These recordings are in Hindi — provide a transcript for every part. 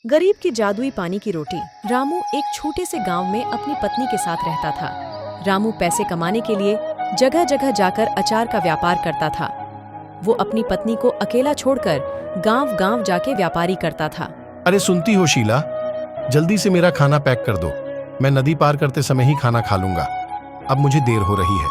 गरीब की जादुई पानी की रोटी। रामू एक छोटे से गांव में अपनी पत्नी के साथ रहता था। रामू पैसे कमाने के लिए जगह जगह जाकर अचार का व्यापार करता था। वो अपनी पत्नी को अकेला छोड़कर गांव गांव जाके व्यापारी करता था। अरे सुनती हो शीला, जल्दी से मेरा खाना पैक कर दो। मैं नदी पार करते समय ही खाना खा लूंगा। अब मुझे देर हो रही है।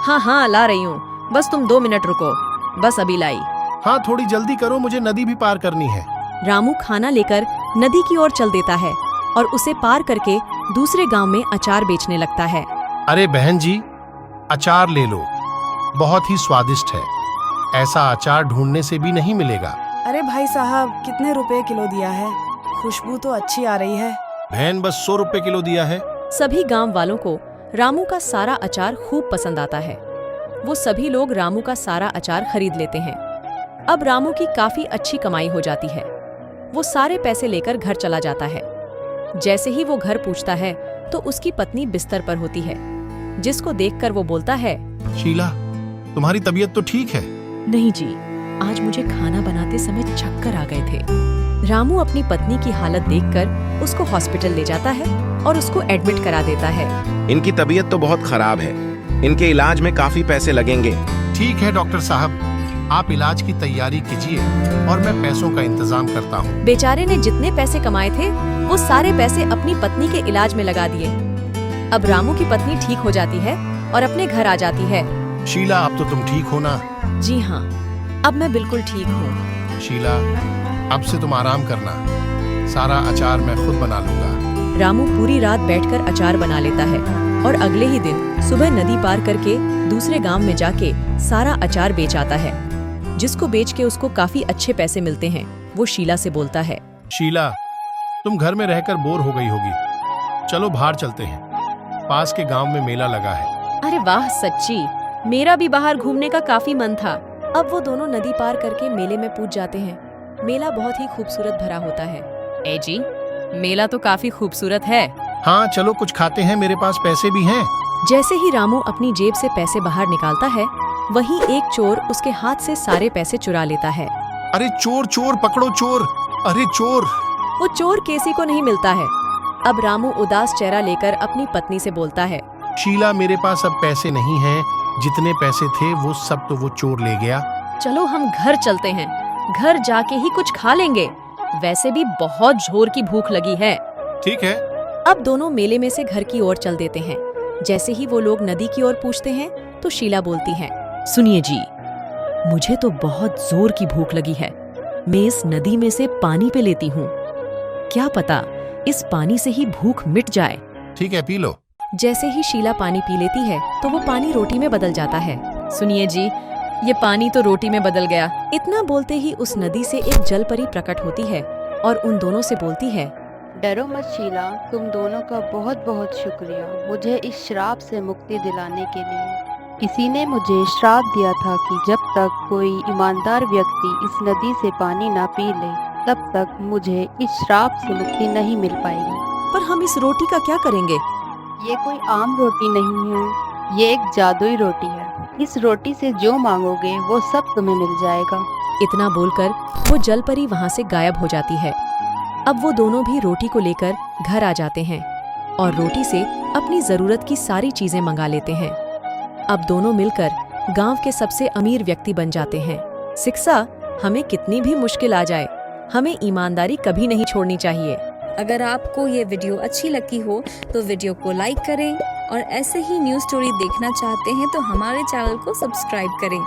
हाँ हाँ ला रही हूँ, बस तुम 2 मिनट रुको, बस अभी लाई। हाँ थोड़ी जल्दी करो, मुझे नदी भी पार करनी है। रामू खाना लेकर नदी की ओर चल देता है और उसे पार करके दूसरे गांव में अचार बेचने लगता है। अरे बहन जी, अचार ले लो, बहुत ही स्वादिष्ट है। ऐसा अचार ढूंढने से भी नहीं मिलेगा। अरे भाई साहब, कितने रुपए किलो दिया है? खुशबू तो अच्छी आ रही है। बहन बस 100 रुपए किलो दिया है। सभी गांव वालों को रामू का सारा अचार खूब पसंद आता है। वो सभी लोग रामू का सारा अचार खरीद लेते हैं। अब रामू की काफी अच्छी कमाई हो जाती है। वो सारे पैसे लेकर घर चला जाता है। जैसे ही वो घर पहुंचता है तो उसकी पत्नी बिस्तर पर होती है, जिसको देखकर वो बोलता है, शीला, तुम्हारी तबीयत तो ठीक है? नहीं जी, आज मुझे खाना बनाते समय चक्कर आ गए थे। रामू अपनी पत्नी की हालत देखकर उसको हॉस्पिटल ले जाता है और उसको एडमिट करा देता है। इनकी तबीयत तो बहुत खराब है, इनके इलाज में काफी पैसे लगेंगे। ठीक है डॉक्टर साहब, आप इलाज की तैयारी कीजिए और मैं पैसों का इंतजाम करता हूँ। बेचारे ने जितने पैसे कमाए थे वो सारे पैसे अपनी पत्नी के इलाज में लगा दिए। अब रामू की पत्नी ठीक हो जाती है और अपने घर आ जाती है। शीला, अब तो तुम ठीक हो ना? जी हाँ, अब मैं बिल्कुल ठीक हूँ। शीला, अब से तुम आराम करना, सारा अचार मैं खुद बना लूंगा। रामू पूरी रात बैठकर अचार बना लेता है और अगले ही दिन सुबह नदी पार करके दूसरे गांव में जाके सारा अचार बेच आता है, जिसको बेच के उसको काफी अच्छे पैसे मिलते हैं। वो शीला से बोलता है, शीला, तुम घर में रहकर बोर हो गई होगी, चलो बाहर चलते हैं, पास के गांव में मेला लगा है। अरे वाह, सच्ची मेरा भी बाहर घूमने का काफी मन था। अब वो दोनों नदी पार करके मेले में पहुंच जाते हैं। मेला बहुत ही खूबसूरत भरा होता है। ए जी, मेला तो काफी खूबसूरत है। हाँ चलो कुछ खाते हैं, मेरे पास पैसे भी हैं। जैसे ही रामू अपनी जेब से पैसे बाहर निकालता है, वहीं एक चोर उसके हाथ से सारे पैसे चुरा लेता है। अरे चोर चोर, पकड़ो चोर! अरे चोर! वो चोर किसी को नहीं मिलता है। अब रामू उदास चेहरा लेकर अपनी पत्नी से बोलता है, शीला, मेरे पास अब पैसे नहीं हैं, जितने पैसे थे वो सब तो वो चोर ले गया। चलो हम घर चलते हैं, घर जाके ही कुछ खा लेंगे, वैसे भी बहुत जोर की भूख लगी है। ठीक है। अब दोनों मेले में से घर की ओर चल देते हैं। जैसे ही वो लोग नदी की ओर पूछते हैं तो शीला बोलती है, सुनिए जी, मुझे तो बहुत जोर की भूख लगी है। मैं इस नदी में से पानी पे लेती हूँ, क्या पता इस पानी से ही भूख मिट जाए। ठीक है, पी लो। जैसे ही शीला पानी पी लेती है तो वो पानी रोटी में बदल जाता है। सुनिए जी, ये पानी तो रोटी में बदल गया। इतना बोलते ही उस नदी से एक जलपरी प्रकट होती है और उन दोनों से बोलती है, डरो मत शीला, तुम दोनों का बहुत बहुत शुक्रिया मुझे इस श्राप से मुक्ति दिलाने के लिए। किसी ने मुझे श्राप दिया था कि जब तक कोई ईमानदार व्यक्ति इस नदी से पानी ना पी ले, तब तक मुझे इस श्राप से मुक्ति नहीं मिल पाएगी। पर हम इस रोटी का क्या करेंगे? ये कोई आम रोटी नहीं है, ये एक जादुई रोटी है। इस रोटी से जो मांगोगे वो सब तुम्हें मिल जाएगा। इतना बोलकर वो जलपरी वहाँ से गायब हो जाती है। अब वो दोनों भी रोटी को लेकर घर आ जाते हैं और रोटी से अपनी जरूरत की सारी चीजें मंगा लेते हैं। अब दोनों मिलकर गांव के सबसे अमीर व्यक्ति बन जाते हैं। शिक्षा, हमें कितनी भी मुश्किल आ जाए, हमें ईमानदारी कभी नहीं छोड़नी चाहिए। अगर आपको ये वीडियो अच्छी लगती हो तो वीडियो को लाइक करें और ऐसे ही न्यूज़ स्टोरी देखना चाहते हैं तो हमारे चैनल को सब्सक्राइब करें।